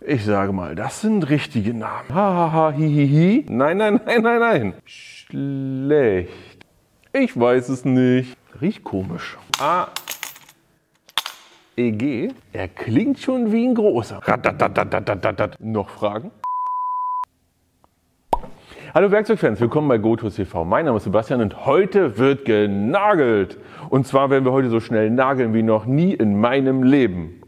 Ich sage mal, das sind richtige Namen. Hahaha, hihihi. Nein, nein, nein, nein, nein. Schlecht. Ich weiß es nicht. Riecht komisch. AEG. Er klingt schon wie ein großer. Noch Fragen? Hallo Werkzeugfans, willkommen bei GoTools TV. Mein Name ist Sebastian und heute wird genagelt. Und zwar werden wir heute so schnell nageln wie noch nie in meinem Leben.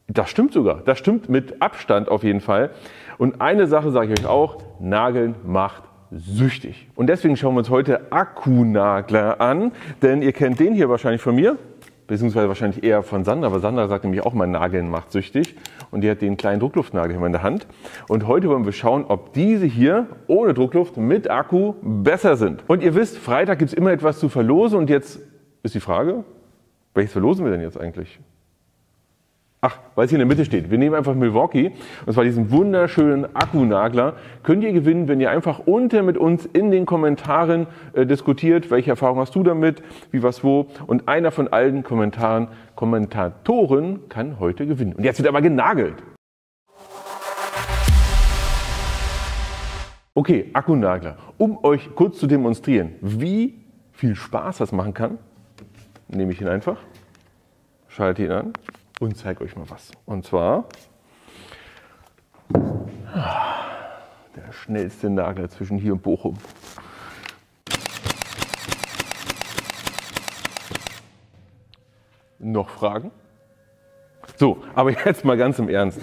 Das stimmt sogar. Das stimmt mit Abstand auf jeden Fall. Und eine Sache sage ich euch auch, Nageln macht süchtig. Und deswegen schauen wir uns heute Akkunagler an, denn ihr kennt den hier wahrscheinlich von mir, beziehungsweise wahrscheinlich eher von Sandra, aber Sandra sagt nämlich auch mal, Nageln macht süchtig. Und die hat den kleinen Druckluftnagel in der Hand. Und heute wollen wir schauen, ob diese hier ohne Druckluft mit Akku besser sind. Und ihr wisst, Freitag gibt es immer etwas zu verlosen. Und jetzt ist die Frage, welches verlosen wir denn jetzt eigentlich? Ach, weil es hier in der Mitte steht. Wir nehmen einfach Milwaukee, und zwar diesen wunderschönen Akkunagler. Könnt ihr gewinnen, wenn ihr einfach unten mit uns in den Kommentaren diskutiert, welche Erfahrung hast du damit, wie, was, wo. Und einer von allen Kommentatoren kann heute gewinnen. Und jetzt wird aber genagelt. Okay, Akkunagler. Um euch kurz zu demonstrieren, wie viel Spaß das machen kann, nehme ich ihn einfach, schalte ihn an und zeige euch mal was. Und zwar der schnellste Nagler zwischen hier und Bochum. Noch Fragen? So, aber jetzt mal ganz im Ernst.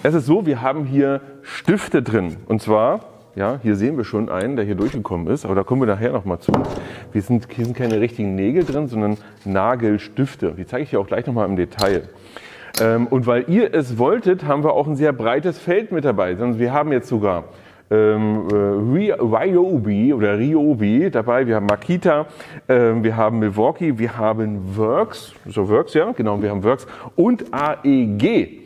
Es ist so, wir haben hier Stifte drin. Und zwar, ja, hier sehen wir schon einen, der hier durchgekommen ist, aber da kommen wir nachher nochmal zu. Hier sind keine richtigen Nägel drin, sondern Nagelstifte. Die zeige ich dir auch gleich nochmal im Detail. Und weil ihr es wolltet, haben wir auch ein sehr breites Feld mit dabei. Wir haben jetzt sogar Ryobi oder Ryobi dabei, wir haben Makita, wir haben Milwaukee, wir haben Works, so Works, ja, genau, wir haben Works und AEG.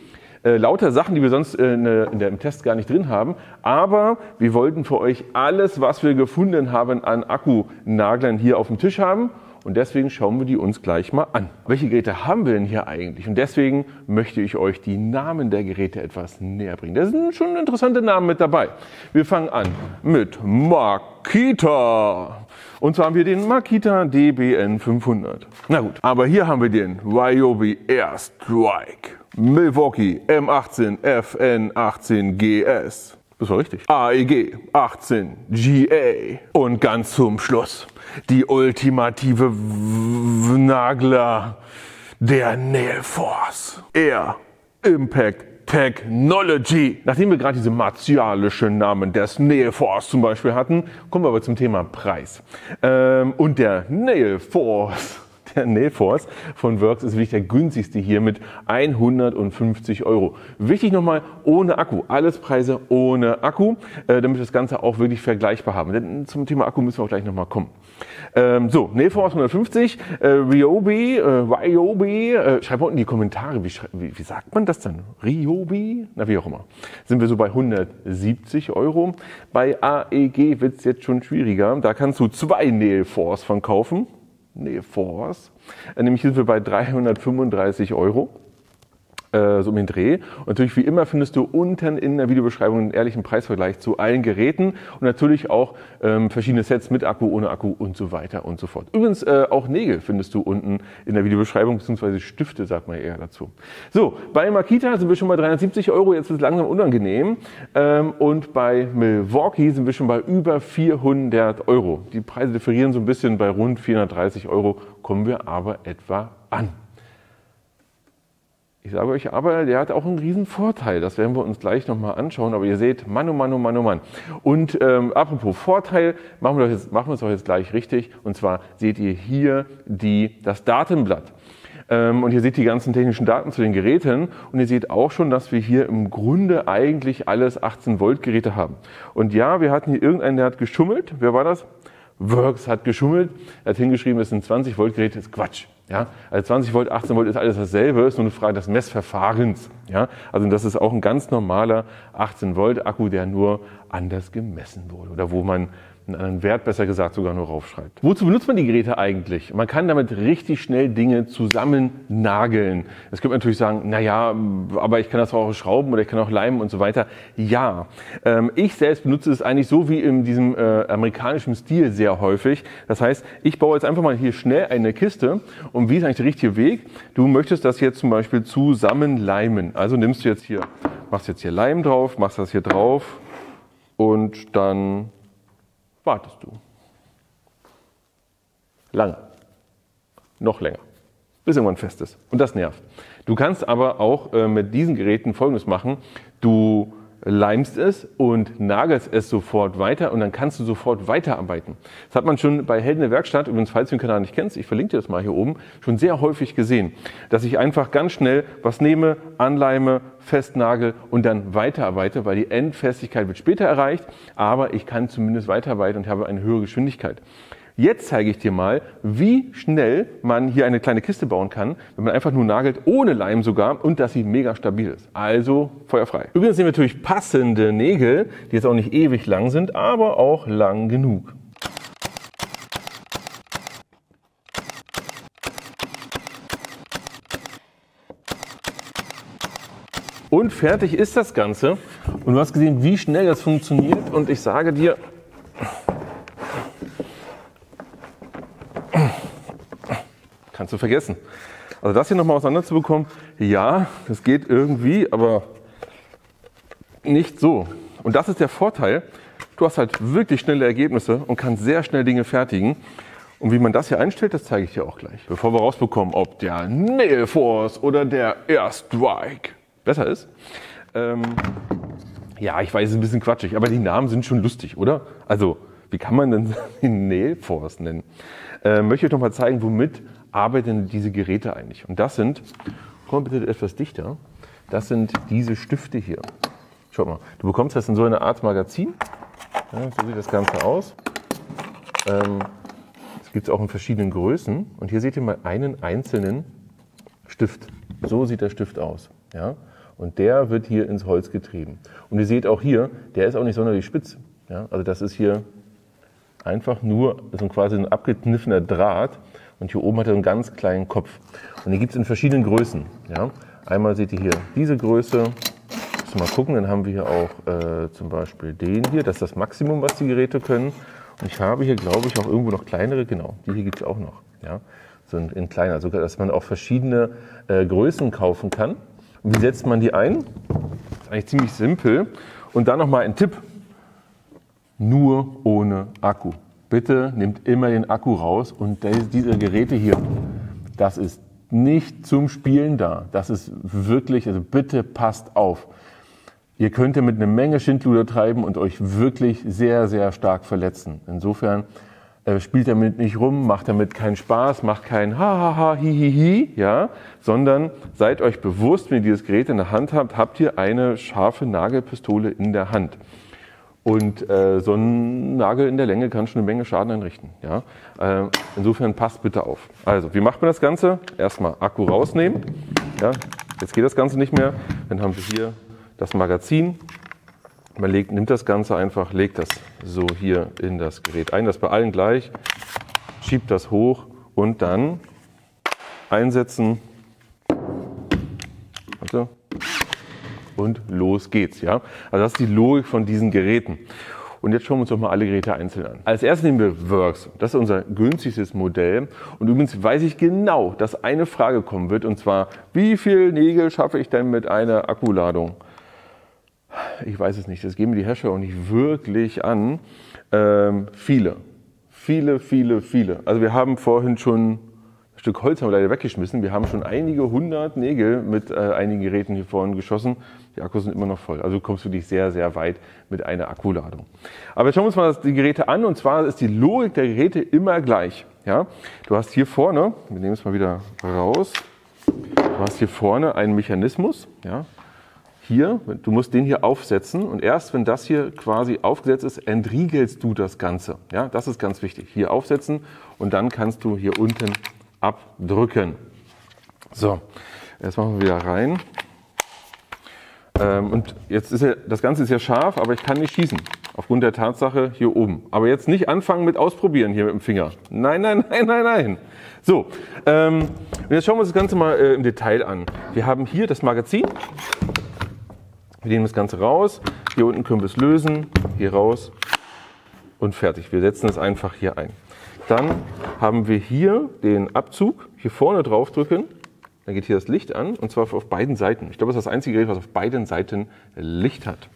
Lauter Sachen, die wir sonst im Test gar nicht drin haben, aber wir wollten für euch alles, was wir gefunden haben an Akkunaglern hier auf dem Tisch haben und deswegen schauen wir die uns gleich mal an. Welche Geräte haben wir denn hier eigentlich? Und deswegen möchte ich euch die Namen der Geräte etwas näher bringen. Da sind schon interessante Namen mit dabei. Wir fangen an mit Makita. Und zwar haben wir den Makita DBN 500. Na gut, aber hier haben wir den Ryobi Airstrike. Milwaukee M18 FN18 GS. Das war richtig. AEG 18 GA. Und ganz zum Schluss die ultimative Nagler, der Nail Force Air Impact Technology. Nachdem wir gerade diese martialischen Namen des Nail Force zum Beispiel hatten, kommen wir aber zum Thema Preis. Und der Nail Force von Works ist wirklich der günstigste hier mit 150 €. Wichtig nochmal, ohne Akku. Alles Preise ohne Akku, damit wir das Ganze auch wirklich vergleichbar haben. Denn zum Thema Akku müssen wir auch gleich nochmal kommen. So, Nail Force 150, Ryobi, schreibt mal unten in die Kommentare, wie sagt man das denn? Ryobi? Na, wie auch immer. Sind wir so bei 170 €. Bei AEG wird es jetzt schon schwieriger. Da kannst du 2 Nail Force von kaufen. Nail Force. Nämlich sind wir bei 335 €. So um den Dreh. Und natürlich wie immer findest du unten in der Videobeschreibung einen ehrlichen Preisvergleich zu allen Geräten und natürlich auch verschiedene Sets mit Akku, ohne Akku und so weiter und so fort. Übrigens auch Nägel findest du unten in der Videobeschreibung, beziehungsweise Stifte, sagt man eher dazu. So, bei Makita sind wir schon bei 370 €, jetzt wird es langsam unangenehm. Und bei Milwaukee sind wir schon bei über 400 €. Die Preise differieren so ein bisschen, bei rund 430 € kommen wir aber etwa an. Ich sage euch aber, der hat auch einen riesen Vorteil. Das werden wir uns gleich nochmal anschauen. Aber ihr seht, Mann, oh Mann, oh Mann, oh Mann. Und apropos Vorteil, machen wir es doch jetzt gleich richtig. Und zwar seht ihr hier das Datenblatt. Und ihr seht die ganzen technischen Daten zu den Geräten. Und ihr seht auch schon, dass wir hier im Grunde eigentlich alles 18 Volt Geräte haben. Und ja, wir hatten hier irgendeinen, der hat geschummelt. Wer war das? Works hat geschummelt. Er hat hingeschrieben, es sind 20 Volt Geräte. Das ist Quatsch. Ja, also 20 Volt, 18 Volt ist alles dasselbe, ist nur eine Frage des Messverfahrens. Ja, also das ist auch ein ganz normaler 18 Volt Akku, der nur anders gemessen wurde oder wo man einen anderen Wert, besser gesagt, sogar nur raufschreibt. Wozu benutzt man die Geräte eigentlich? Man kann damit richtig schnell Dinge zusammennageln. Jetzt könnte man natürlich sagen, naja, aber ich kann das auch schrauben oder ich kann auch leimen und so weiter. Ja, ich selbst benutze es eigentlich so wie in diesem amerikanischen Stil sehr häufig. Das heißt, ich baue jetzt einfach mal hier schnell eine Kiste. Und wie ist eigentlich der richtige Weg? Du möchtest das jetzt zum Beispiel zusammenleimen. Also nimmst du jetzt hier, machst jetzt hier Leim drauf, machst das hier drauf und dann wartest du. Lange. Noch länger. Bis irgendwann fest ist. Und das nervt. Du kannst aber auch mit diesen Geräten Folgendes machen. Du leimst es und nagelst es sofort weiter und dann kannst du sofort weiterarbeiten. Das hat man schon bei Helden der Werkstatt, übrigens falls du den Kanal nicht kennst, ich verlinke dir das mal hier oben, schon sehr häufig gesehen, dass ich einfach ganz schnell was nehme, anleime, festnagel und dann weiterarbeite, weil die Endfestigkeit wird später erreicht, aber ich kann zumindest weiterarbeiten und habe eine höhere Geschwindigkeit. Jetzt zeige ich dir mal, wie schnell man hier eine kleine Kiste bauen kann, wenn man einfach nur nagelt, ohne Leim sogar, und dass sie mega stabil ist. Also feuerfrei. Übrigens nehmen wir natürlich passende Nägel, die jetzt auch nicht ewig lang sind, aber auch lang genug. Und fertig ist das Ganze. Und du hast gesehen, wie schnell das funktioniert. Und ich sage dir, kannst du vergessen. Also das hier nochmal auseinander zu bekommen, ja, das geht irgendwie, aber nicht so. Und das ist der Vorteil, du hast halt wirklich schnelle Ergebnisse und kannst sehr schnell Dinge fertigen. Und wie man das hier einstellt, das zeige ich dir auch gleich. Bevor wir rausbekommen, ob der Nail Force oder der Air Strike besser ist. Ja, ich weiß, es ist ein bisschen quatschig, aber die Namen sind schon lustig, oder? Also, wie kann man denn den Nail Force nennen? Möchte ich noch mal zeigen, womit arbeiten diese Geräte eigentlich? Und das sind, komm bitte etwas dichter, das sind diese Stifte hier. Schau mal, du bekommst das in so einer Art Magazin. Ja, so sieht das Ganze aus. Das gibt es auch in verschiedenen Größen. Und hier seht ihr mal einen einzelnen Stift. So sieht der Stift aus. Ja? Und der wird hier ins Holz getrieben. Und ihr seht auch hier, der ist auch nicht sonderlich spitz. Ja? Also das ist hier einfach nur so quasi ein abgekniffener Draht. Und hier oben hat er einen ganz kleinen Kopf. Und die gibt es in verschiedenen Größen. Ja? Einmal seht ihr hier diese Größe. Müssen wir mal gucken, dann haben wir hier auch zum Beispiel den hier. Das ist das Maximum, was die Geräte können. Und ich habe hier, glaube ich, auch irgendwo noch kleinere. Genau, die hier gibt es auch noch. Ja? So in kleiner, sogar, dass man auch verschiedene Größen kaufen kann. Und wie setzt man die ein? Das ist eigentlich ziemlich simpel. Und dann nochmal ein Tipp. Nur ohne Akku. Bitte nehmt immer den Akku raus und diese Geräte hier, das ist nicht zum Spielen da. Das ist wirklich, also bitte passt auf. Ihr könnt mit einer Menge Schindluder treiben und euch wirklich sehr, sehr stark verletzen. Insofern spielt damit nicht rum, macht damit keinen Spaß, macht kein Ha-Ha-Ha, Hi-Hi-Hi, ja, sondern seid euch bewusst, wenn ihr dieses Gerät in der Hand habt, habt ihr eine scharfe Nagelpistole in der Hand. Und so ein Nagel in der Länge kann schon eine Menge Schaden anrichten. Ja? Insofern passt bitte auf. Also, wie macht man das Ganze? Erstmal Akku rausnehmen. Ja? Jetzt geht das Ganze nicht mehr. Dann haben wir hier das Magazin. Man nimmt das Ganze einfach, legt das so hier in das Gerät ein. Das bei allen gleich. Schiebt das hoch und dann einsetzen. Warte. Und los geht's, ja. Also das ist die Logik von diesen Geräten. Und jetzt schauen wir uns doch mal alle Geräte einzeln an. Als erstes nehmen wir Worx. Das ist unser günstigstes Modell. Und übrigens weiß ich genau, dass eine Frage kommen wird. Und zwar, wie viel Nägel schaffe ich denn mit einer Akkuladung? Ich weiß es nicht. Das geben die Hersteller auch nicht wirklich an. Viele. Also wir haben vorhin schon ein Stück Holz haben wir leider weggeschmissen. Wir haben schon einige hundert Nägel mit einigen Geräten hier vorne geschossen. Die Akkus sind immer noch voll. Also du kommst wirklich sehr, sehr weit mit einer Akkuladung. Aber jetzt schauen wir uns mal die Geräte an. Und zwar ist die Logik der Geräte immer gleich. Ja? Du hast hier vorne, wir nehmen es mal wieder raus, du hast hier vorne einen Mechanismus. Ja? Hier, du musst den hier aufsetzen. Und erst wenn das hier quasi aufgesetzt ist, entriegelst du das Ganze. Ja? Das ist ganz wichtig. Hier aufsetzen und dann kannst du hier unten abdrücken. So, jetzt machen wir wieder rein. Und jetzt ist ja, das Ganze ist ja scharf, aber ich kann nicht schießen. Aufgrund der Tatsache hier oben. Aber jetzt nicht anfangen mit Ausprobieren hier mit dem Finger. Nein, nein, nein, nein, nein. So, und jetzt schauen wir uns das Ganze mal im Detail an. Wir haben hier das Magazin. Wir nehmen das Ganze raus. Hier unten können wir es lösen. Hier raus. Und fertig. Wir setzen es einfach hier ein. Dann haben wir hier den Abzug. Hier vorne drauf drücken. Dann geht hier das Licht an. Und zwar auf beiden Seiten. Ich glaube, das ist das einzige Gerät, was auf beiden Seiten Licht hat.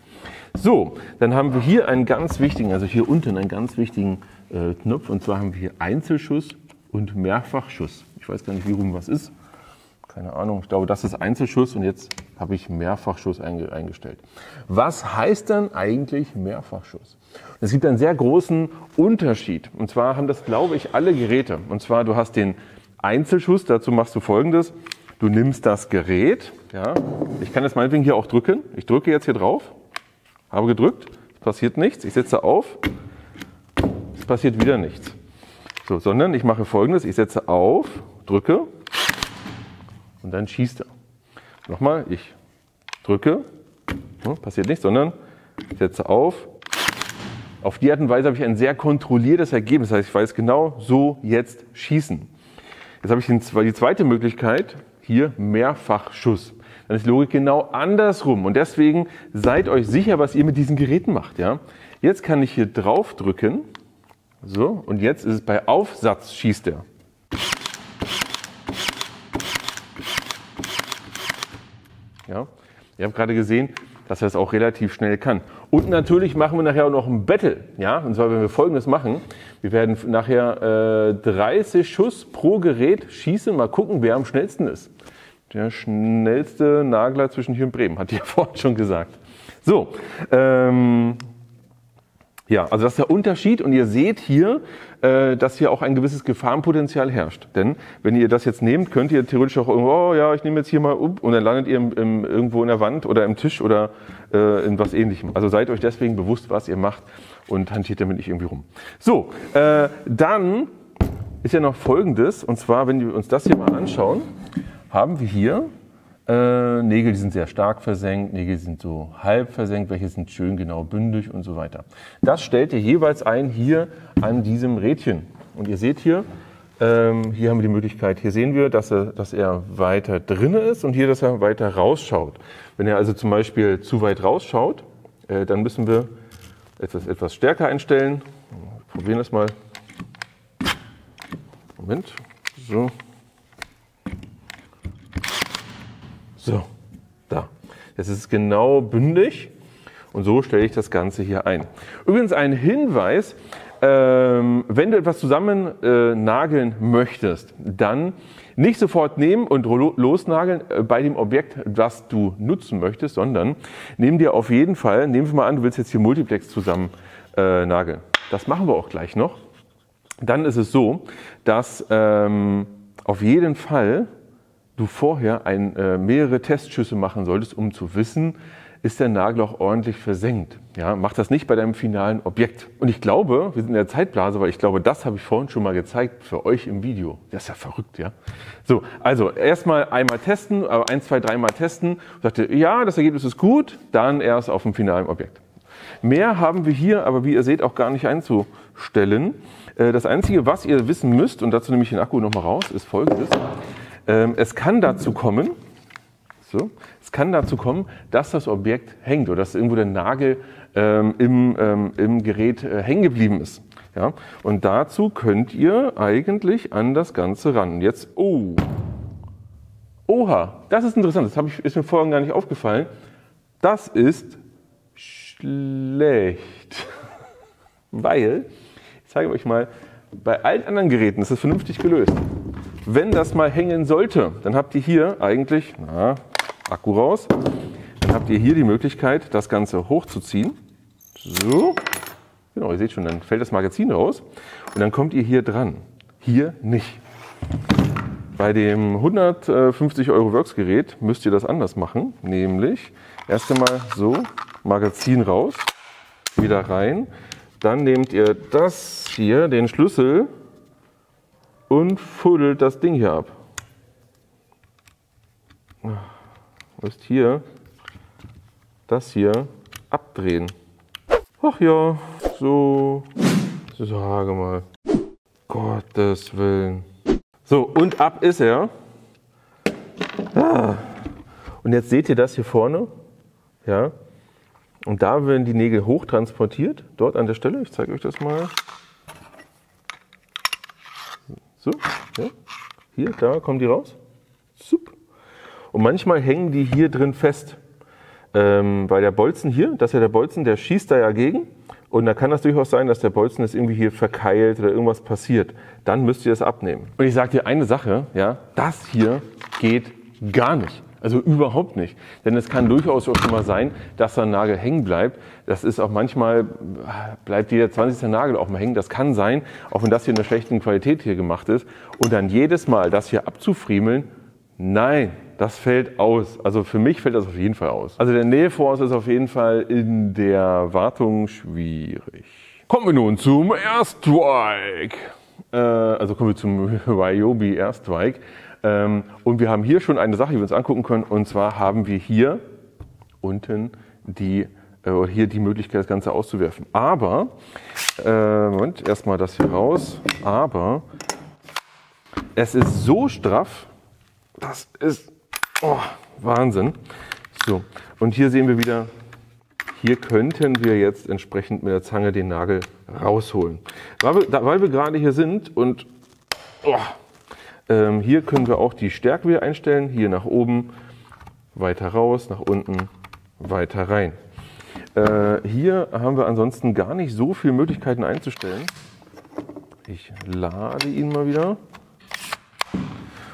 So, dann haben wir hier einen ganz wichtigen, also hier unten einen ganz wichtigen Knopf. Und zwar haben wir hier Einzelschuss und Mehrfachschuss. Ich weiß gar nicht, wie rum was ist. Keine Ahnung, ich glaube, das ist Einzelschuss und jetzt habe ich Mehrfachschuss eingestellt. Was heißt dann eigentlich Mehrfachschuss? Es gibt einen sehr großen Unterschied. Und zwar haben das, glaube ich, alle Geräte. Und zwar, du hast den Einzelschuss, dazu machst du Folgendes. Du nimmst das Gerät, ja, ich kann jetzt meinetwegen hier auch drücken. Ich drücke jetzt hier drauf. Habe gedrückt, es passiert nichts, ich setze auf, es passiert wieder nichts. So, sondern ich mache Folgendes, ich setze auf, drücke und dann schießt er. Nochmal, ich drücke, passiert nichts, sondern ich setze auf. Auf die Art und Weise habe ich ein sehr kontrolliertes Ergebnis, das heißt, ich weiß genau, so jetzt schießen. Jetzt habe ich die zweite Möglichkeit, hier Mehrfachschuss. Dann ist die Logik genau andersrum. Und deswegen seid euch sicher, was ihr mit diesen Geräten macht. Ja? Jetzt kann ich hier drauf drücken. So, und jetzt ist es bei Aufsatz, schießt er. Ja? Ihr habt gerade gesehen, dass er es auch relativ schnell kann. Und natürlich machen wir nachher auch noch ein Battle. Ja? Und zwar, wenn wir Folgendes machen. Wir werden nachher 30 Schuss pro Gerät schießen. Mal gucken, wer am schnellsten ist. Der schnellste Nagler zwischen hier und Bremen, hat die ja vorhin schon gesagt. So, ja, also das ist der Unterschied und ihr seht hier, dass hier auch ein gewisses Gefahrenpotenzial herrscht. Denn wenn ihr das jetzt nehmt, könnt ihr theoretisch auch irgendwo, oh ja, ich nehme jetzt hier mal und dann landet ihr irgendwo in der Wand oder im Tisch oder in was Ähnlichem. Also seid euch deswegen bewusst, was ihr macht und hantiert damit nicht irgendwie rum. So, dann ist ja noch Folgendes, und zwar, wenn wir uns das hier mal anschauen, haben wir hier Nägel, die sind sehr stark versenkt, Nägel sind so halb versenkt, welche sind schön genau bündig und so weiter. Das stellt ihr jeweils ein hier an diesem Rädchen. Und ihr seht hier, hier haben wir die Möglichkeit, hier sehen wir, dass er weiter drin ist und hier, dass er weiter rausschaut. Wenn er also zum Beispiel zu weit rausschaut, dann müssen wir etwas stärker einstellen. Probieren das mal. Moment, so. So, da. Jetzt ist es genau bündig und so stelle ich das Ganze hier ein. Übrigens ein Hinweis, wenn du etwas zusammen nageln möchtest, dann nicht sofort nehmen und losnageln bei dem Objekt, das du nutzen möchtest, sondern nimm dir auf jeden Fall, nehmen wir mal an, du willst jetzt hier Multiplex zusammen nageln. Das machen wir auch gleich noch. Dann ist es so, dass auf jeden Fall du vorher mehrere Testschüsse machen solltest, um zu wissen, ist der Nagel auch ordentlich versenkt. Ja, mach das nicht bei deinem finalen Objekt. Und ich glaube, wir sind in der Zeitblase, weil ich glaube, das habe ich vorhin schon mal gezeigt für euch im Video. Das ist ja verrückt, ja. So, also erstmal einmal testen, 1, 2, 3 Mal testen. Sagte, ja, das Ergebnis ist gut, dann erst auf dem finalen Objekt. Mehr haben wir hier, aber wie ihr seht, auch gar nicht einzustellen. Das Einzige, was ihr wissen müsst, und dazu nehme ich den Akku nochmal raus, ist Folgendes. Es kann dazu kommen, dass das Objekt hängt oder dass irgendwo der Nagel im Gerät hängen geblieben ist. Ja? Und dazu könnt ihr eigentlich an das Ganze ran. Jetzt, oha, das ist interessant, das ist mir vorhin gar nicht aufgefallen. Das ist schlecht, weil, ich zeige euch mal, bei allen anderen Geräten ist das vernünftig gelöst. Wenn das mal hängen sollte, dann habt ihr hier eigentlich, Akku raus, dann habt ihr hier die Möglichkeit, das Ganze hochzuziehen. So, genau, ihr seht schon, dann fällt das Magazin raus und dann kommt ihr hier dran. Hier nicht. Bei dem 150 € Works-Gerät müsst ihr das anders machen, nämlich erst einmal so, Magazin raus, wieder rein, dann nehmt ihr das hier, den Schlüssel, und fuddelt das Ding hier ab. Müsst hier das hier abdrehen. Ach ja, so, sage mal, Gottes Willen. So, und ab ist er. Ah. Und jetzt seht ihr das hier vorne, ja, und da werden die Nägel hoch transportiert, dort an der Stelle, ich zeige euch das mal. So, ja. Hier, da kommen die raus. Super. Und manchmal hängen die hier drin fest, weil der Bolzen hier, das ist ja der Bolzen, der schießt da ja gegen. Und da kann das durchaus sein, dass der Bolzen jetzt irgendwie hier verkeilt oder irgendwas passiert. Dann müsst ihr das abnehmen. Und ich sage dir eine Sache, ja, das hier geht gar nicht. Also überhaupt nicht. Denn es kann durchaus auch schon mal sein, dass da ein Nagel hängen bleibt. Das ist auch manchmal, bleibt jeder 20. Nagel auch mal hängen. Das kann sein, auch wenn das hier in einer schlechten Qualität hier gemacht ist. Und dann jedes Mal das hier abzufriemeln, nein, das fällt aus. Also für mich fällt das auf jeden Fall aus. Also der Nail Force ist auf jeden Fall in der Wartung schwierig. Kommen wir nun zum Airstrike. Also kommen wir zum Ryobi Airstrike. Und wir haben hier schon eine Sache, die wir uns angucken können. Und zwar haben wir hier unten die Möglichkeit, das Ganze auszuwerfen. Aber, Moment, erstmal das hier raus. Aber es ist so straff, das ist Wahnsinn. So, und hier sehen wir wieder, hier könnten wir jetzt entsprechend mit der Zange den Nagel rausholen. Weil wir gerade hier sind und hier können wir auch die Stärke wieder einstellen. Hier nach oben, weiter raus, nach unten, weiter rein. Hier haben wir ansonsten gar nicht so viele Möglichkeiten einzustellen. Ich lade ihn mal wieder.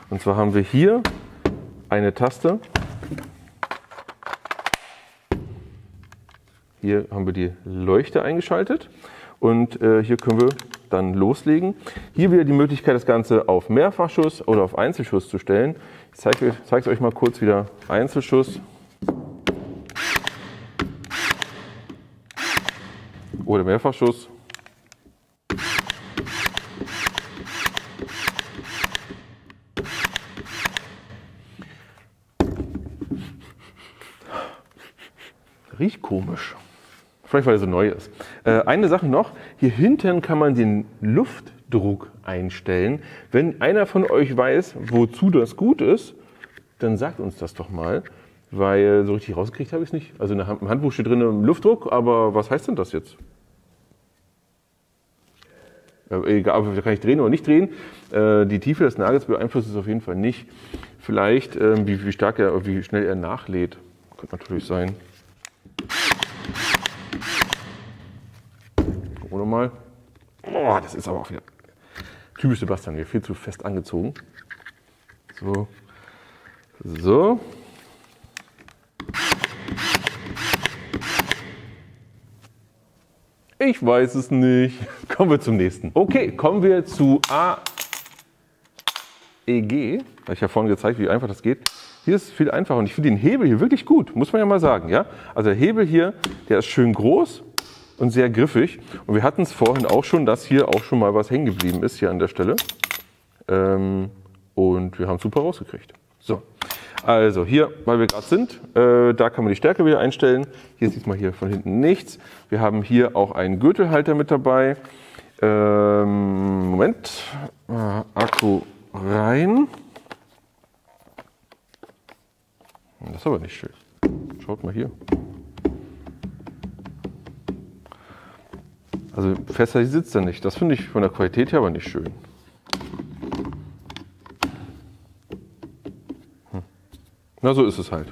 Und zwar haben wir hier eine Taste. Hier haben wir die Leuchte eingeschaltet. Und hier können wir dann loslegen. Hier wieder die Möglichkeit, das Ganze auf Mehrfachschuss oder auf Einzelschuss zu stellen. Ich zeige es euch mal kurz wieder. Einzelschuss oder Mehrfachschuss. Riecht komisch. Vielleicht, weil er so neu ist. Eine Sache noch, hier hinten kann man den Luftdruck einstellen. Wenn einer von euch weiß, wozu das gut ist, dann sagt uns das doch mal, weil so richtig rausgekriegt habe ich es nicht. Also im Handbuch steht drin Luftdruck, aber was heißt denn das jetzt? Egal, da kann ich drehen oder nicht drehen. Die Tiefe des Nagels beeinflusst es auf jeden Fall nicht. Vielleicht, wie schnell er nachlädt. Könnte natürlich sein. Nochmal. Oh, das ist aber auch wieder typisch Sebastian, hier viel zu fest angezogen. So. So. Ich weiß es nicht. Kommen wir zum nächsten. Okay, kommen wir zu AEG. Habe ich ja vorhin gezeigt, wie einfach das geht. Hier ist es viel einfacher und ich finde den Hebel hier wirklich gut, muss man ja mal sagen. Ja? Also der Hebel hier, der ist schön groß und sehr griffig. Und wir hatten es vorhin auch schon, dass hier auch schon mal was hängen geblieben ist, hier an der Stelle. Und wir haben es super rausgekriegt. So, also hier, weil wir gerade sind, da kann man die Stärke wieder einstellen. Hier sieht man hier von hinten nichts. Wir haben hier auch einen Gürtelhalter mit dabei. Moment, Akku rein. Das ist aber nicht schön. Schaut mal hier. Also fester sitzt er nicht. Das finde ich von der Qualität her aber nicht schön. Na, so ist es halt.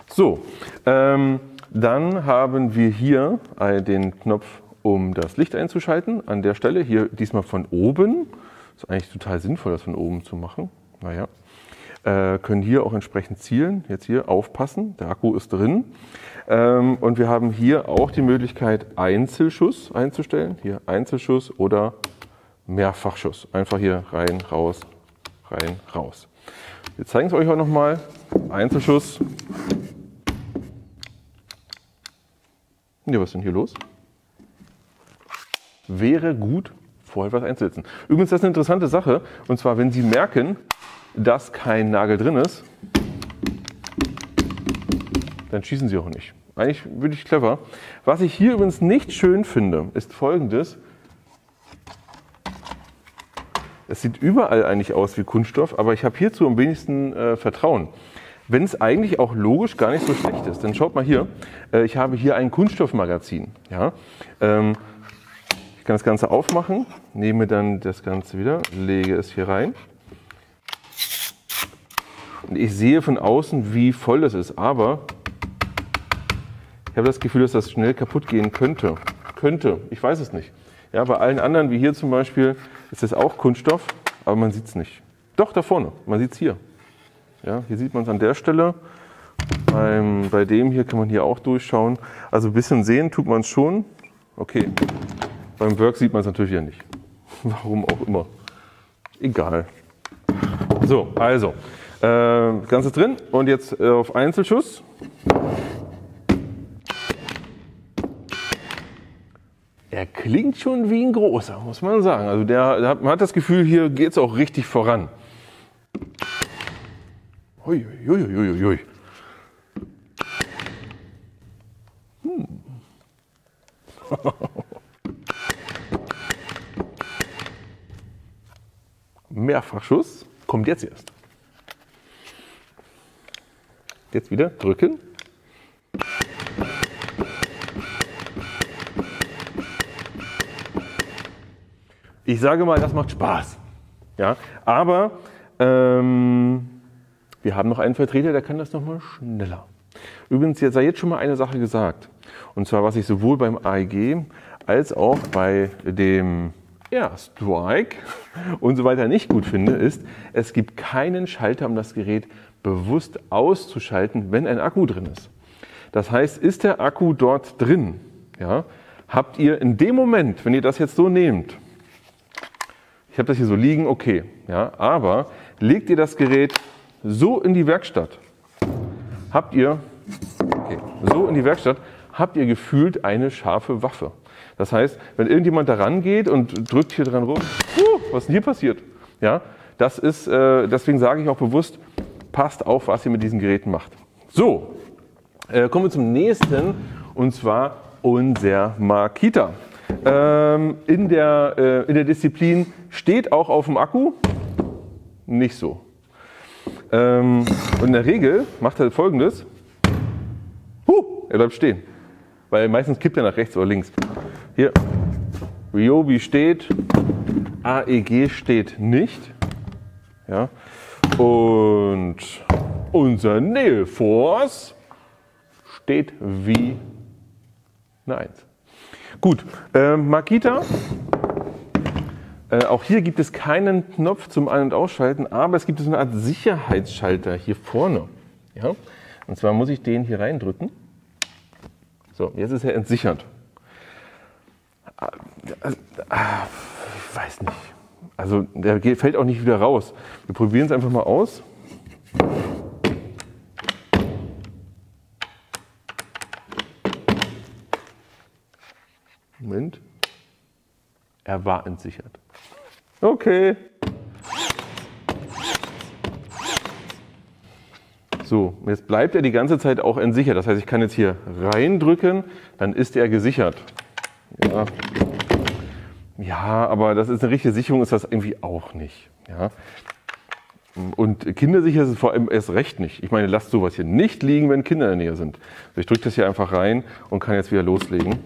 So, dann haben wir hier den Knopf, um das Licht einzuschalten. An der Stelle, hier diesmal von oben. Ist eigentlich total sinnvoll, das von oben zu machen. Naja. Können hier auch entsprechend zielen. Jetzt hier aufpassen, der Akku ist drin. Und wir haben hier auch die Möglichkeit, Einzelschuss einzustellen. Hier Einzelschuss oder Mehrfachschuss. Einfach hier rein, raus, rein, raus. Wir zeigen es euch auch nochmal. Einzelschuss. Ja, was ist denn hier los? Wäre gut, vorher was einzusetzen. Übrigens, das ist eine interessante Sache. Und zwar, wenn Sie merken, dass kein Nagel drin ist, dann schießen Sie auch nicht. Eigentlich wirklich clever. Was ich hier übrigens nicht schön finde, ist Folgendes. Es sieht überall eigentlich aus wie Kunststoff, aber ich habe hierzu am wenigsten Vertrauen. Wenn es eigentlich auch logisch gar nicht so schlecht ist. Dann schaut mal hier, ich habe hier ein Kunststoffmagazin. Ja? Ich kann das Ganze aufmachen, nehme dann das Ganze wieder, lege es hier rein. Und ich sehe von außen, wie voll das ist, aber ich habe das Gefühl, dass das schnell kaputt gehen könnte. Ich weiß es nicht. Ja, bei allen anderen, wie hier zum Beispiel, ist das auch Kunststoff, aber man sieht es nicht. Doch, da vorne, man sieht es hier. Ja, hier sieht man es an der Stelle. Bei dem hier kann man hier auch durchschauen. Also ein bisschen sehen tut man es schon. Okay, beim Work sieht man es natürlich ja nicht. Warum auch immer. Egal. So, also, das Ganze drin und jetzt auf Einzelschuss. Er klingt schon wie ein großer, muss man sagen. Also man hat das Gefühl, hier geht es auch richtig voran. Hui, hui, hui, hui. Mehrfachschuss kommt jetzt erst. Jetzt wieder drücken. Ich sage mal, das macht Spaß. Ja, aber wir haben noch einen Vertreter, der kann das noch mal schneller. Übrigens, jetzt sei jetzt schon mal eine Sache gesagt. Und zwar, was ich sowohl beim AEG als auch bei dem Strike und so weiter nicht gut finde, ist, es gibt keinen Schalter, um das Gerät bewusst auszuschalten, wenn ein Akku drin ist. Das heißt, ist der Akku dort drin, ja, habt ihr in dem Moment, wenn ihr das jetzt so nehmt, ich habe das hier so liegen, okay, ja, aber legt ihr das Gerät so in die Werkstatt, habt ihr gefühlt eine scharfe Waffe. Das heißt, wenn irgendjemand da rangeht und drückt hier dran rum, was ist denn hier passiert? Ja, das ist, deswegen sage ich auch bewusst, passt auf, was ihr mit diesen Geräten macht. So, kommen wir zum nächsten, und zwar unser Makita. In der Disziplin steht auch auf dem Akku, nicht so. Und in der Regel macht er Folgendes, er bleibt stehen, weil meistens kippt er nach rechts oder links. Hier, Ryobi steht, AEG steht nicht. Ja. Und unser Neoforce steht wie eine 1. Gut, Makita. Auch hier gibt es keinen Knopf zum Ein- und Ausschalten, aber es gibt so eine Art Sicherheitsschalter hier vorne. Ja? Und zwar muss ich den hier reindrücken. So, jetzt ist er entsichert. Ich weiß nicht. Also der fällt auch nicht wieder raus. Wir probieren es einfach mal aus. Moment. Er war entsichert. Okay. So, jetzt bleibt er die ganze Zeit auch entsichert. Das heißt, ich kann jetzt hier reindrücken, dann ist er gesichert. Ja, aber das ist eine richtige Sicherung, ist das irgendwie auch nicht. Ja. Und kindersicher ist es vor allem erst recht nicht. Ich meine, lasst sowas hier nicht liegen, wenn Kinder in der Nähe sind. Also ich drücke das hier einfach rein und kann jetzt wieder loslegen.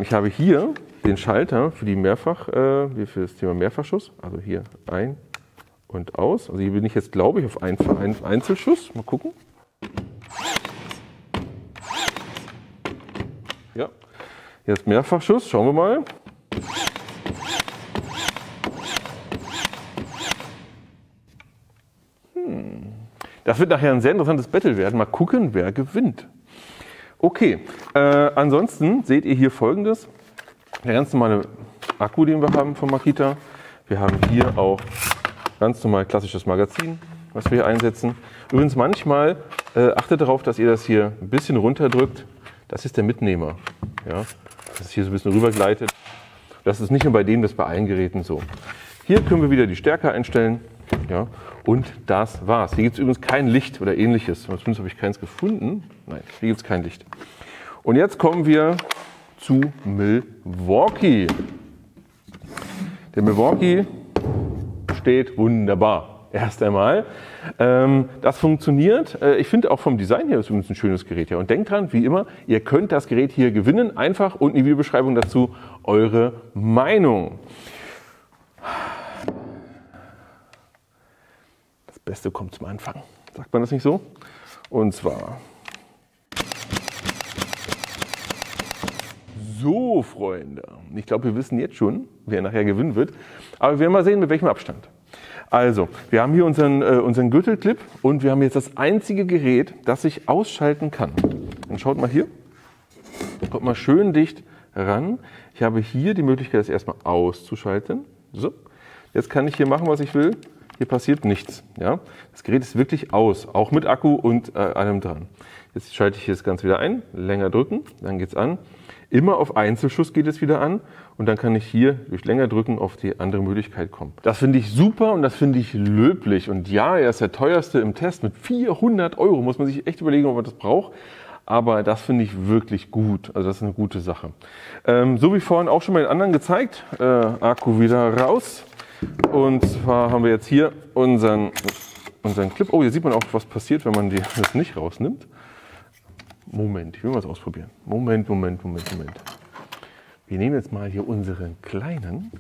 Ich habe hier den Schalter für für das Thema Mehrfachschuss. Also hier ein und aus. Also hier bin ich jetzt, glaube ich, auf einen Einzelschuss. Mal gucken. Ja, jetzt Mehrfachschuss. Schauen wir mal. Das wird nachher ein sehr interessantes Battle werden. Mal gucken, wer gewinnt. Okay, ansonsten seht ihr hier Folgendes. Der ganz normale Akku, den wir haben von Makita. Wir haben hier auch ganz normal klassisches Magazin, was wir hier einsetzen. Übrigens manchmal achtet darauf, dass ihr das hier ein bisschen runterdrückt. Das ist der Mitnehmer. Ja? Das ist hier so ein bisschen rübergleitet. Das ist nicht nur bei dem, das ist bei allen Geräten so. Hier können wir wieder die Stärke einstellen. Ja, und das war's. Hier gibt es übrigens kein Licht oder ähnliches. Zumindest habe ich keins gefunden. Nein, hier gibt es kein Licht. Und jetzt kommen wir zu Milwaukee. Der Milwaukee steht wunderbar. Erst einmal. Das funktioniert. Ich finde auch vom Design her ist übrigens ein schönes Gerät. Ja. Und denkt dran, wie immer, ihr könnt das Gerät hier gewinnen. Einfach unten in die Videobeschreibung dazu eure Meinung. Das Beste kommt zum Anfang. Sagt man das nicht so? Und zwar... So, Freunde. Ich glaube, wir wissen jetzt schon, wer nachher gewinnen wird. Aber wir werden mal sehen, mit welchem Abstand. Also, wir haben hier unseren Gürtelclip und wir haben jetzt das einzige Gerät, das ich ausschalten kann. Dann schaut mal hier. Kommt mal schön dicht ran. Ich habe hier die Möglichkeit, das erstmal auszuschalten. So. Jetzt kann ich hier machen, was ich will. Hier passiert nichts. Ja? Das Gerät ist wirklich aus, auch mit Akku und allem dran. Jetzt schalte ich hier das Ganze wieder ein, länger drücken, dann geht es an. Immer auf Einzelschuss geht es wieder an und dann kann ich hier durch länger drücken auf die andere Möglichkeit kommen. Das finde ich super und das finde ich löblich. Und ja, er ist der teuerste im Test mit 400 €. Muss man sich echt überlegen, ob man das braucht. Aber das finde ich wirklich gut. Also das ist eine gute Sache. So wie vorhin auch schon mal den anderen gezeigt. Akku wieder raus. Und zwar haben wir jetzt hier unseren Clip. Oh, hier sieht man auch, was passiert, wenn man das nicht rausnimmt. Moment, ich will mal was ausprobieren. Moment. Wir nehmen jetzt mal hier unseren kleinen,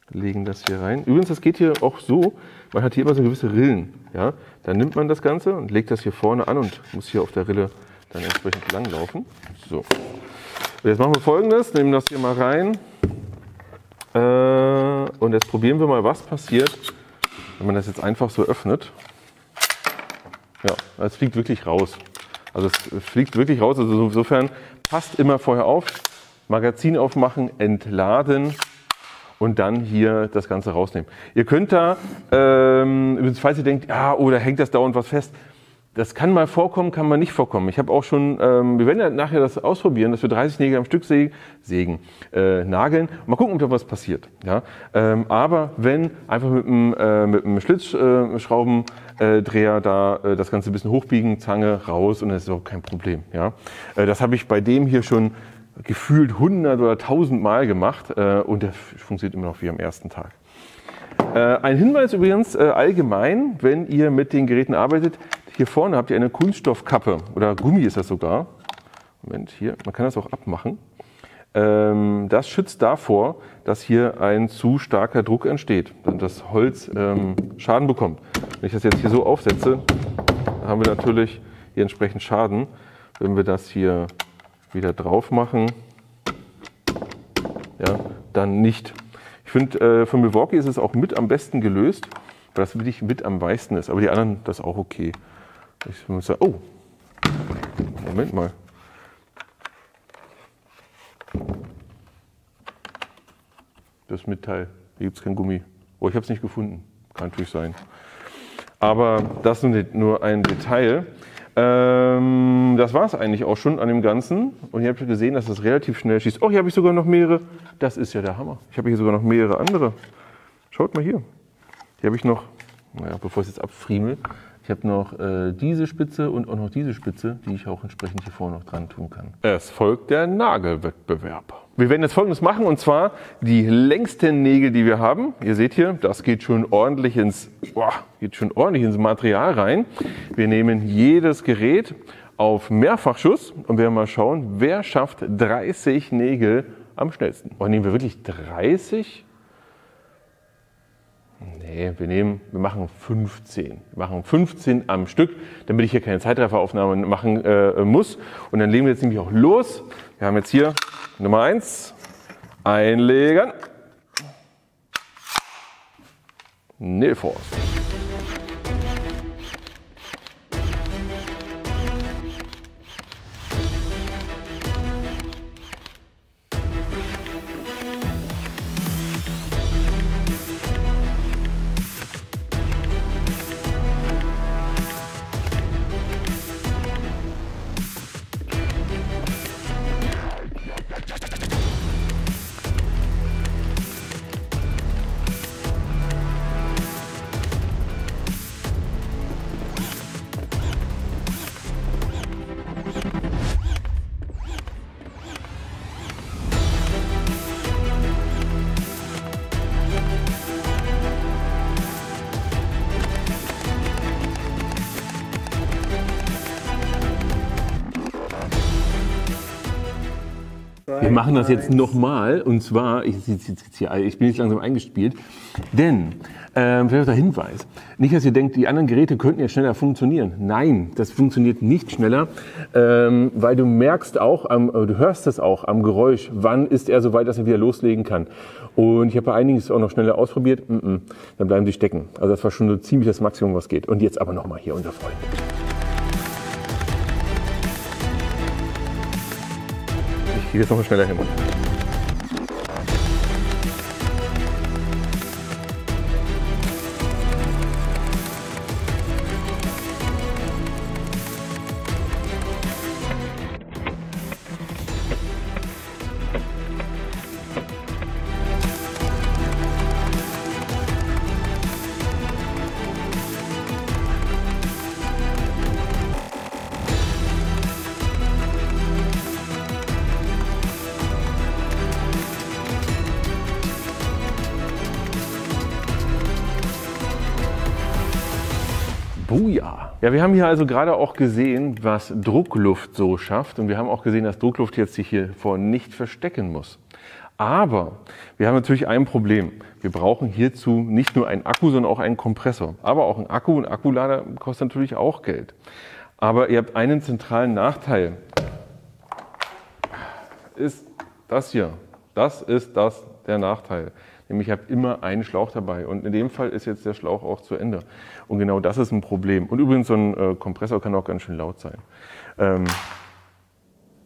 legen das hier rein. Übrigens, das geht hier auch so, man hat hier immer so gewisse Rillen. Ja? Dann nimmt man das Ganze und legt das hier vorne an und muss hier auf der Rille dann entsprechend langlaufen. So. Und jetzt machen wir Folgendes, nehmen das hier mal rein und jetzt probieren wir mal, was passiert, wenn man das jetzt einfach so öffnet. Ja, es fliegt wirklich raus. Also es fliegt wirklich raus. Also insofern passt immer vorher auf, Magazin aufmachen, entladen und dann hier das Ganze rausnehmen. Ihr könnt da, falls ihr denkt, ja, oder hängt das dauernd was fest, das kann mal vorkommen, kann mal nicht vorkommen. Ich habe auch schon, wir werden ja nachher das ausprobieren, dass wir 30 Nägel am Stück nageln. Mal gucken, ob da was passiert. Ja? Aber wenn einfach mit einem Schlitzschraubendreher da das Ganze ein bisschen hochbiegen, Zange raus und das ist auch kein Problem. Ja? Das habe ich bei dem hier schon gefühlt 100 oder 1000 Mal gemacht und der funktioniert immer noch wie am ersten Tag. Ein Hinweis übrigens allgemein, wenn ihr mit den Geräten arbeitet, hier vorne habt ihr eine Kunststoffkappe oder Gummi ist das sogar. Moment, hier, man kann das auch abmachen. Das schützt davor, dass hier ein zu starker Druck entsteht und das Holz Schaden bekommt. Wenn ich das jetzt hier so aufsetze, dann haben wir natürlich hier entsprechend Schaden. Wenn wir das hier wieder drauf machen, ja, dann nicht. Ich finde, von Milwaukee ist es auch mit am besten gelöst, weil das wirklich mit am meisten ist. Aber die anderen, das ist auch okay. Ich muss sagen, oh, Moment mal. Das Metall, hier gibt es kein Gummi. Oh, ich habe es nicht gefunden. Kann natürlich sein. Aber das ist nur ein Detail. Das war es eigentlich auch schon an dem Ganzen. Und ihr habt gesehen, dass das relativ schnell schießt. Oh, hier habe ich sogar noch mehrere. Das ist ja der Hammer. Ich habe hier sogar noch mehrere andere. Schaut mal hier. Hier habe ich noch, naja, bevor ich es jetzt abfriemel, ich habe noch diese Spitze und auch noch diese Spitze, die ich auch entsprechend hier vorne noch dran tun kann. Es folgt der Nagelwettbewerb. Wir werden jetzt Folgendes machen, und zwar die längsten Nägel, die wir haben. Ihr seht hier, das geht schon ordentlich ins Material rein. Wir nehmen jedes Gerät auf Mehrfachschuss und werden mal schauen, wer schafft 30 Nägel am schnellsten. Und nehmen wir wirklich 30? Nee, wir machen 15. Wir machen 15 am Stück, damit ich hier keine Zeitrafferaufnahme machen muss. Und dann legen wir jetzt nämlich auch los. Wir haben jetzt hier Nummer 1, einlegen, Nailforce. Wir machen das jetzt nochmal und zwar, ich bin jetzt langsam eingespielt, denn, vielleicht der Hinweis, nicht, dass ihr denkt, die anderen Geräte könnten ja schneller funktionieren. Nein, das funktioniert nicht schneller, weil du merkst auch, du hörst es auch am Geräusch, wann ist er so weit, dass er wieder loslegen kann. Und ich habe bei einigen es auch noch schneller ausprobiert, dann bleiben sie stecken. Also das war schon so ziemlich das Maximum, was geht. Und jetzt aber nochmal hier unser Freund. Ich gehe jetzt noch schneller hin. Buja! Ja, wir haben hier also gerade auch gesehen, was Druckluft so schafft. Und wir haben auch gesehen, dass Druckluft jetzt sich hier vorne nicht verstecken muss. Aber wir haben natürlich ein Problem. Wir brauchen hierzu nicht nur einen Akku, sondern auch einen Kompressor. Aber auch ein Akku und Akkulader kostet natürlich auch Geld. Aber ihr habt einen zentralen Nachteil. Ist das hier. Das ist der Nachteil. Nämlich ich habe immer einen Schlauch dabei und in dem Fall ist jetzt der Schlauch auch zu Ende. Und genau das ist ein Problem. Und übrigens, so ein Kompressor kann auch ganz schön laut sein.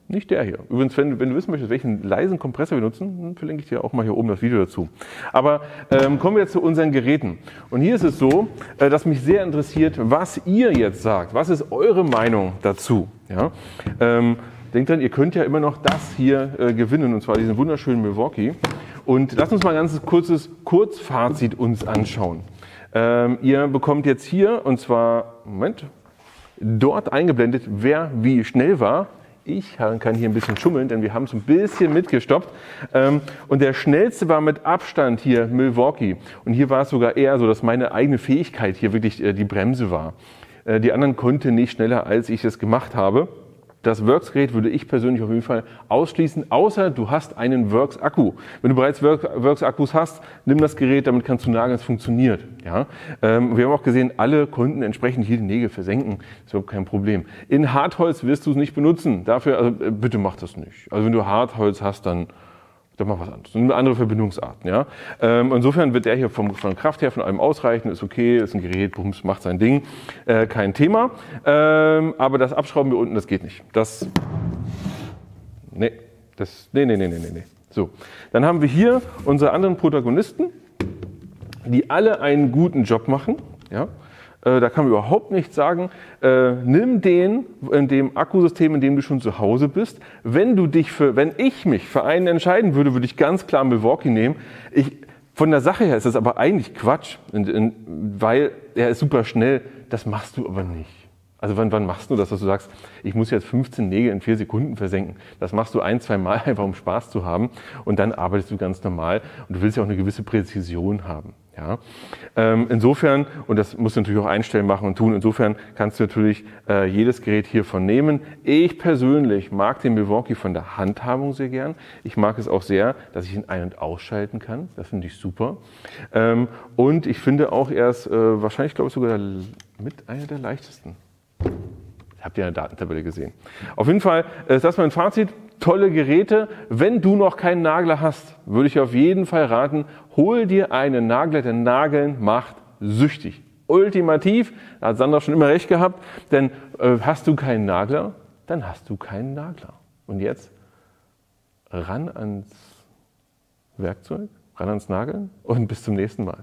Nicht der hier. Übrigens, wenn du wissen möchtest, welchen leisen Kompressor wir nutzen, dann verlinke ich dir auch mal hier oben das Video dazu. Aber kommen wir jetzt zu unseren Geräten. Und hier ist es so, dass mich sehr interessiert, was ihr jetzt sagt. Was ist eure Meinung dazu? Ja? Denkt dran, ihr könnt ja immer noch das hier gewinnen, und zwar diesen wunderschönen Milwaukee. Und lasst uns mal ein ganz kurzes Kurzfazit uns anschauen. Ihr bekommt jetzt hier, und zwar, Moment, dort eingeblendet, wer wie schnell war. Ich kann hier ein bisschen schummeln, denn wir haben es ein bisschen mitgestoppt. Und der schnellste war mit Abstand hier Milwaukee. Und hier war es sogar eher so, dass meine eigene Fähigkeit hier wirklich die Bremse war. Die anderen konnten nicht schneller, als ich es gemacht habe. Das Works-Gerät würde ich persönlich auf jeden Fall ausschließen, außer du hast einen Works-Akku. Wenn du bereits Works-Akkus hast, nimm das Gerät, damit kannst du nageln, es funktioniert. Ja? Wir haben auch gesehen, alle konnten entsprechend hier die Nägel versenken, das ist überhaupt kein Problem. In Hartholz wirst du es nicht benutzen, dafür, also bitte mach das nicht. Also wenn du Hartholz hast, dann mach was anderes. Eine andere Verbindungsarten. Ja? Insofern wird der hier von Kraft her von allem ausreichen, ist okay, ist ein Gerät, bums, macht sein Ding, kein Thema. Aber das Abschrauben hier unten, das geht nicht. Nee. So, dann haben wir hier unsere anderen Protagonisten, die alle einen guten Job machen. Ja? Da kann man überhaupt nichts sagen. Nimm den in dem Akkusystem, in dem du schon zu Hause bist. Wenn ich mich für einen entscheiden würde, würde ich ganz klar Milwaukee nehmen. Von der Sache her ist das aber eigentlich Quatsch, weil er ist super schnell. Das machst du aber nicht. Also wann machst du das, dass du sagst, ich muss jetzt 15 Nägel in 4 Sekunden versenken? Das machst du 1-2 Mal einfach, um Spaß zu haben. Und dann arbeitest du ganz normal. Und du willst ja auch eine gewisse Präzision haben. Ja? Insofern, und das musst du natürlich auch einstellen, machen und tun, insofern kannst du natürlich jedes Gerät hiervon nehmen. Ich persönlich mag den Milwaukee von der Handhabung sehr gern. Ich mag es auch sehr, dass ich ihn ein- und ausschalten kann. Das finde ich super. Und ich finde auch, er ist wahrscheinlich, glaube ich, sogar mit einer der leichtesten. Habt ihr in der Datentabelle gesehen. Auf jeden Fall ist das mein Fazit. Tolle Geräte. Wenn du noch keinen Nagler hast, würde ich auf jeden Fall raten, hol dir einen Nagler, denn Nageln macht süchtig. Ultimativ, da hat Sandra schon immer recht gehabt, denn hast du keinen Nagler, dann hast du keinen Nagler. Und jetzt ran ans Werkzeug, ran ans Nageln und bis zum nächsten Mal.